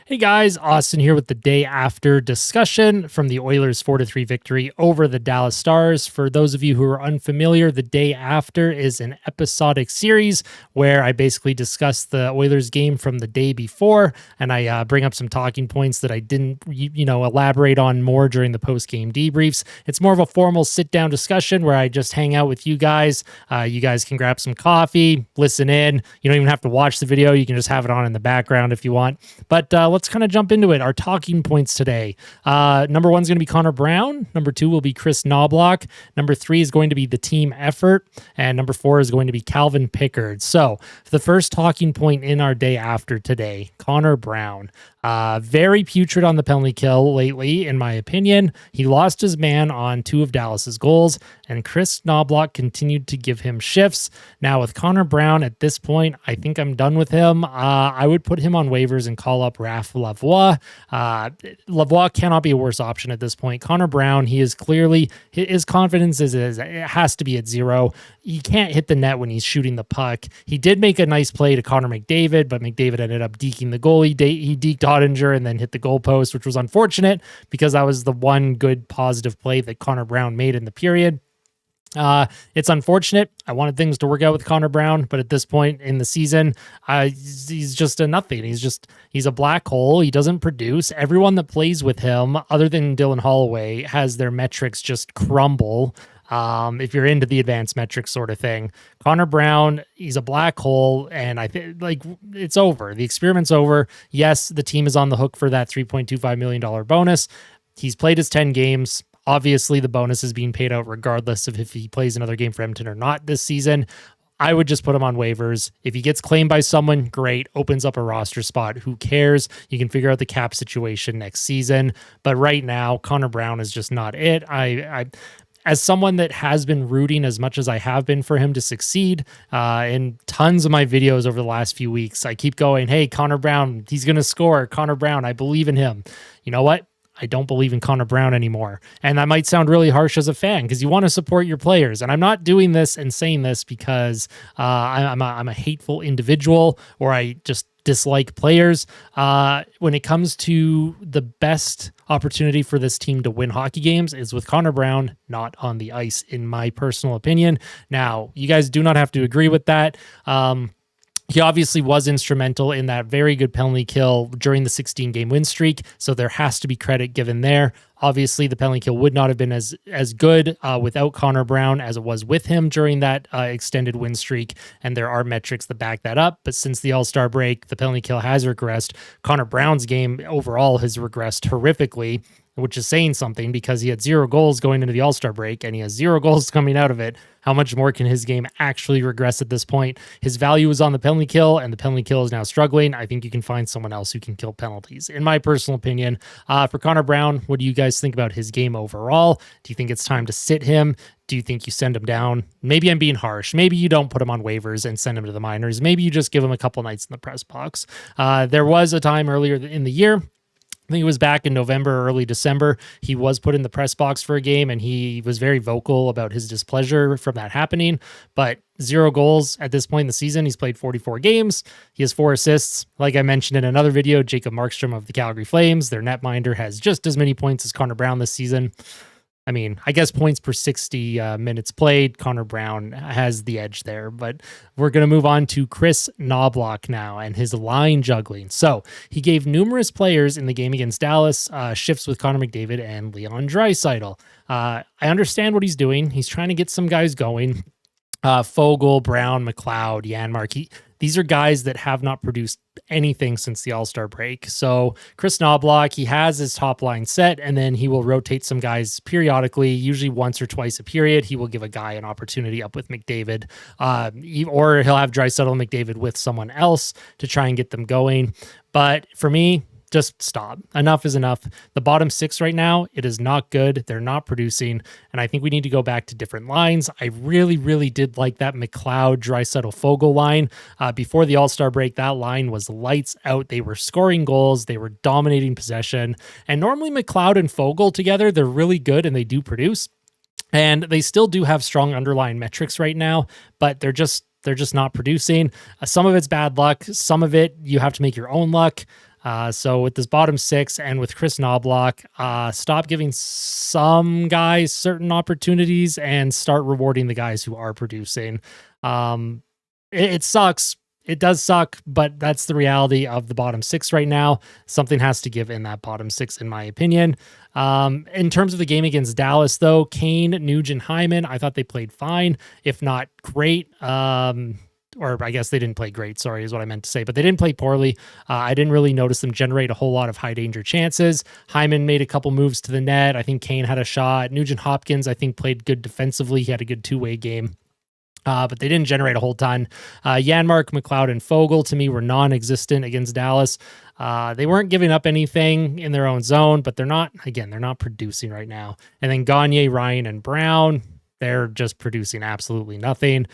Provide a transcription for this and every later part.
Hey guys, Austin here with the day after discussion from the Oilers 4-3 victory over the Dallas Stars. For those of you who are unfamiliar, the day after is an episodic series where I basically discuss the Oilers game from the day before, and I bring up some talking points that I didn't, elaborate on more during the post-game debriefs. It's more of a formal sit-down discussion where I just hang out with you guys. You guys can grab some coffee, listen in. You don't even have to watch the video. You can just have it on in the background if you want. But let's kind of jump into it. Our talking points today. Number one is going to be Connor Brown. Number two will be Kris Knoblauch. Number three is going to be the team effort. And number four is going to be Calvin Pickard. So the first talking point in our day after today, Connor Brown. Very putrid on the penalty kill lately, in my opinion. He lost his man on two of Dallas's goals, and Kris Knoblauch continued to give him shifts. Now, with Connor Brown at this point, I think I'm done with him. I would put him on waivers and call up Raph Lavoie. Lavoie cannot be a worse option at this point. Connor Brown, he is clearly, his confidence it has to be at zero. He can't hit the net when he's shooting the puck. He did make a nice play to Connor McDavid, but McDavid ended up deking the goalie. He deked Ottinger and then hit the goalpost, which was unfortunate because that was the one good positive play that Connor Brown made in the period. It's unfortunate. I wanted things to work out with Connor Brown, but at this point in the season, he's just a nothing. He's a black hole. He doesn't produce. Everyone that plays with him, other than Dylan Holloway, has their metrics just crumble. If you're into the advanced metrics sort of thing, Connor Brown, he's a black hole, and I think it's over. The experiment's over. Yes, the team is on the hook for that $3.25 million bonus. He's played his 10 games. Obviously, the bonus is being paid out regardless of if he plays another game for Edmonton or not this season. I would just put him on waivers. If he gets claimed by someone, great. Opens up a roster spot. Who cares? You can figure out the cap situation next season. But right now, Connor Brown is just not it. As someone that has been rooting as much as I have been for him to succeed in tons of my videos over the last few weeks, I keep going, hey, Connor Brown, he's going to score. Connor Brown, I believe in him. You know what? I don't believe in Connor Brown anymore. And that might sound really harsh as a fan because you want to support your players. And I'm not doing this and saying this because I'm a hateful individual or I just dislike players. When it comes to the best opportunity for this team to win hockey games is with Connor Brown not on the ice, in my personal opinion. Now, you guys do not have to agree with that. He obviously was instrumental in that very good penalty kill during the 16-game win streak, so there has to be credit given there. Obviously, the penalty kill would not have been as good without Connor Brown as it was with him during that extended win streak, and there are metrics that back that up. But since the All-Star break, the penalty kill has regressed. Connor Brown's game overall has regressed horrifically, which is saying something because he had 0 goals going into the All-Star break and he has 0 goals coming out of it. How much more can his game actually regress at this point? His value is on the penalty kill and the penalty kill is now struggling. I think you can find someone else who can kill penalties, in my personal opinion. For Connor Brown, what do you guys think about his game overall? Do you think it's time to sit him? Do you think you send him down? Maybe I'm being harsh. Maybe you don't put him on waivers and send him to the minors. Maybe you just give him a couple nights in the press box. There was a time earlier in the year, I think it was back in November or early December, he was put in the press box for a game and he was very vocal about his displeasure from that happening, but 0 goals at this point in the season. He's played 44 games. He has 4 assists. Like I mentioned in another video, Jacob Markstrom of the Calgary Flames, their netminder, has just as many points as Connor Brown this season. I mean, I guess points per 60 minutes played, Connor Brown has the edge there, but we're going to move on to Kris Knoblauch now and his line juggling. So he gave numerous players in the game against Dallas shifts with Connor McDavid and Leon Draisaitl. I understand what he's doing. He's trying to get some guys going. Fogle, Brown, McLeod, Janmark. These are guys that have not produced anything since the All-Star break. So Kris Knoblauch, he has his top line set, and then he will rotate some guys periodically, usually once or twice a period. He will give a guy an opportunity up with McDavid, or he'll have Draisaitl and McDavid with someone else to try and get them going. But for me, just stop. Enough is enough. The bottom 6 right now, it is not good. They're not producing. And I think we need to go back to different lines. I really, really did like that McLeod, Draisaitl, Fogle line. Before the All-Star break, that line was lights out. They were scoring goals. They were dominating possession. And normally McLeod and Fogle together, they're really good and they do produce. And they still do have strong underlying metrics right now, but they're just not producing. Some of it's bad luck. Some of it, you have to make your own luck. So with this bottom six and with Chris Knobloch, stop giving some guys certain opportunities and start rewarding the guys who are producing. It sucks. It does suck, but that's the reality of the bottom six right now. Something has to give in that bottom six, in my opinion. In terms of the game against Dallas, though, Kane, Nugent, Hyman, I thought they played fine, if not great. Or I guess they didn't play great, sorry, is what I meant to say, but they didn't play poorly. I didn't really notice them generate a whole lot of high danger chances. Hyman made a couple moves to the net. I think Kane had a shot. Nugent Hopkins, I think, played good defensively. He had a good two-way game. But they didn't generate a whole ton. Janmark, McLeod, and Fogle, to me, were non-existent against Dallas. They weren't giving up anything in their own zone, but they're not producing right now. And then Gagne, Ryan, and Brown, they're just producing absolutely nothing.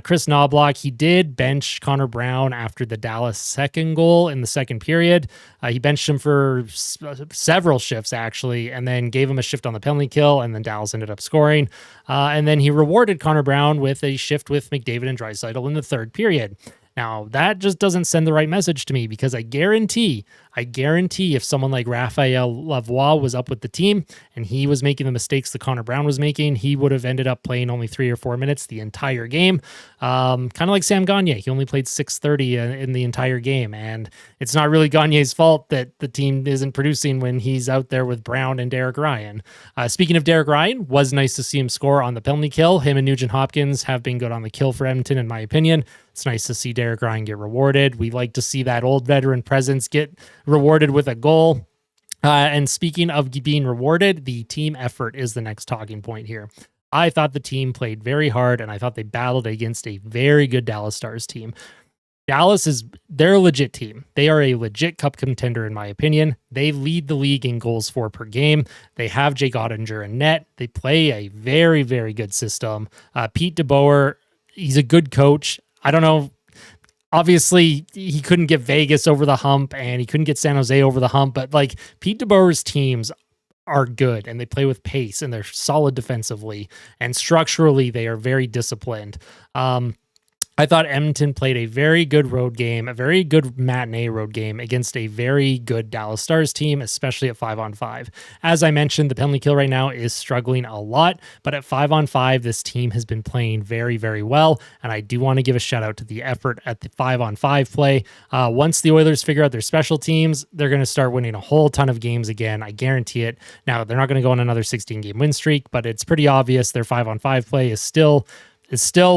Chris Knobloch, he did bench Connor Brown after the Dallas second goal in the second period. He benched him for several shifts, actually, and then gave him a shift on the penalty kill, and then Dallas ended up scoring. And then he rewarded Connor Brown with a shift with McDavid and Draisaitl in the third period. Now, that just doesn't send the right message to me, because I guarantee if someone like Raphael Lavoie was up with the team and he was making the mistakes that Connor Brown was making, he would have ended up playing only 3 or 4 minutes the entire game. Kind of like Sam Gagne. He only played 6:30 in the entire game, and it's not really Gagne's fault that the team isn't producing when he's out there with Brown and Derek Ryan. Speaking of Derek Ryan, was nice to see him score on the penalty kill. Him and Nugent Hopkins have been good on the kill for Edmonton, in my opinion. It's nice to see Derek Ryan get rewarded. We like to see that old veteran presence get rewarded with a goal. And speaking of being rewarded, the team effort is the next talking point here. I thought the team played very hard, and I thought they battled against a very good Dallas Stars team. They're a legit team. They are a legit cup contender, in my opinion. They lead the league in goals for per game. They have Jake Ottinger in net. They play a very, very good system. Pete DeBoer, he's a good coach. I don't know. Obviously, he couldn't get Vegas over the hump and he couldn't get San Jose over the hump, but like Pete DeBoer's teams are good and they play with pace and they're solid defensively, and structurally they are very disciplined. I thought Edmonton played a very good road game, a very good matinee road game against a very good Dallas Stars team, especially at 5-on-5. As I mentioned, the penalty kill right now is struggling a lot, but at 5-on-5, this team has been playing very, very well, and I do want to give a shout out to the effort at the 5-on-5 play. Once the Oilers figure out their special teams, they're going to start winning a whole ton of games again. I guarantee it. Now, they're not going to go on another 16-game win streak, but it's pretty obvious their 5-on-5 play is still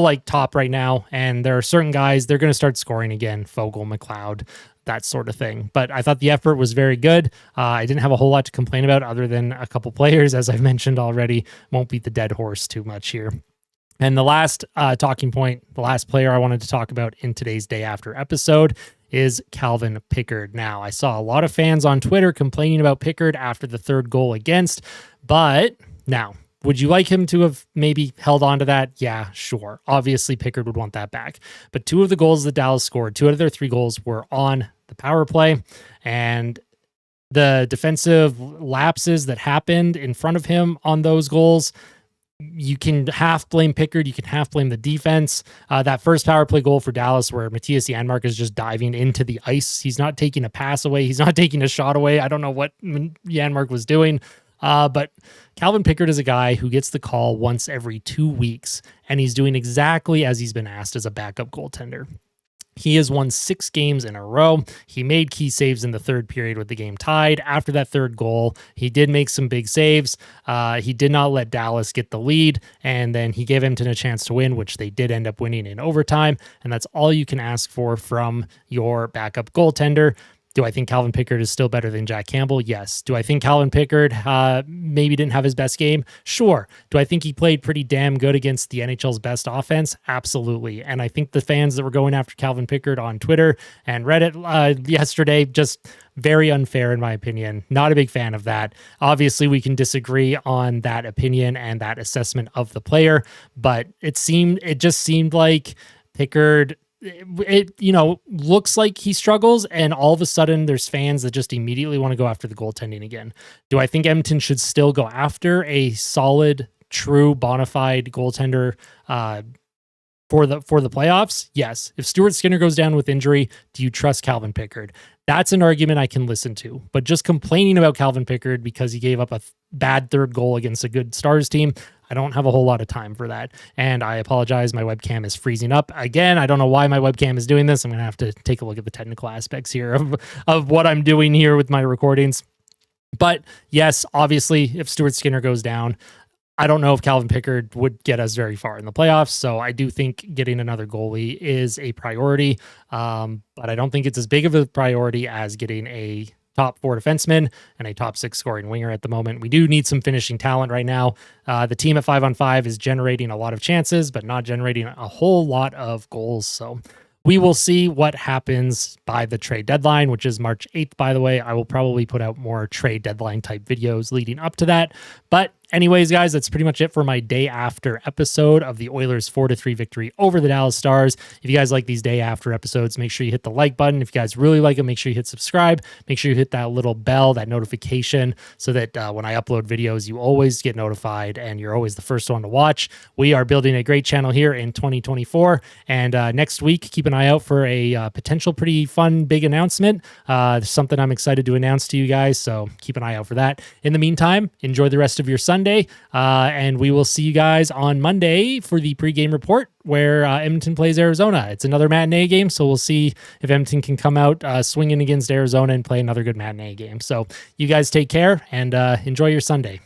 like top right now, and there are certain guys, they're going to start scoring again, Fogle, McLeod, that sort of thing. But I thought the effort was very good. I didn't have a whole lot to complain about other than a couple players, as I've mentioned already. Won't beat the dead horse too much here. And the last talking point, the last player I wanted to talk about in today's Day After episode is Calvin Pickard. Now, I saw a lot of fans on Twitter complaining about Pickard after the third goal against, but now, would you like him to have maybe held on to that? Yeah, sure. Obviously, Pickard would want that back. But 2 of the goals that Dallas scored, 2 out of their 3 goals were on the power play. And the defensive lapses that happened in front of him on those goals, you can half blame Pickard, you can half blame the defense. That first power play goal for Dallas where Matthias Janmark is just diving into the ice. He's not taking a pass away. He's not taking a shot away. I don't know what Janmark was doing. But Calvin Pickard is a guy who gets the call once every 2 weeks, and he's doing exactly as he's been asked as a backup goaltender. He has won 6 games in a row. He made key saves in the third period with the game tied. After that third goal, he did make some big saves. He did not let Dallas get the lead, and then he gave Edmonton a chance to win, which they did end up winning in overtime, and that's all you can ask for from your backup goaltender. Do I think Calvin Pickard is still better than Jack Campbell? Yes. Do I think Calvin Pickard maybe didn't have his best game? Sure. Do I think he played pretty damn good against the NHL's best offense? Absolutely. And I think the fans that were going after Calvin Pickard on Twitter and Reddit yesterday, just very unfair in my opinion. Not a big fan of that. Obviously, we can disagree on that opinion and that assessment of the player, but it just seemed like Pickard, it looks like he struggles, and all of a sudden there's fans that just immediately want to go after the goaltending again. Do I think Edmonton should still go after a solid, true, bona fide goaltender for the playoffs, yes. If Stuart Skinner goes down with injury, do you trust Calvin Pickard? That's an argument I can listen to. But just complaining about Calvin Pickard because he gave up a bad third goal against a good Stars team, I don't have a whole lot of time for that. And I apologize, my webcam is freezing up. Again, I don't know why my webcam is doing this. I'm going to have to take a look at the technical aspects here of what I'm doing here with my recordings. But yes, obviously, if Stuart Skinner goes down, I don't know if Calvin Pickard would get us very far in the playoffs. So I do think getting another goalie is a priority. But I don't think it's as big of a priority as getting a top 4 defenseman and a top 6 scoring winger at the moment. We do need some finishing talent right now. The team at 5-on-5 is generating a lot of chances, but not generating a whole lot of goals. So we will see what happens by the trade deadline, which is March 8th, by the way. I will probably put out more trade deadline type videos leading up to that. But anyways, guys, that's pretty much it for my day after episode of the Oilers 4-3 victory over the Dallas Stars. If you guys like these day after episodes, make sure you hit the like button. If you guys really like them, make sure you hit subscribe. Make sure you hit that little bell, that notification, so that when I upload videos, you always get notified and you're always the first one to watch. We are building a great channel here in 2024. And next week, keep an eye out for a potential pretty fun, big announcement. Something I'm excited to announce to you guys. So keep an eye out for that. In the meantime, enjoy the rest of your Sunday. And we will see you guys on Monday for the pregame report where Edmonton plays Arizona. It's another matinee game, so we'll see if Edmonton can come out swinging against Arizona and play another good matinee game. So you guys take care and enjoy your Sunday.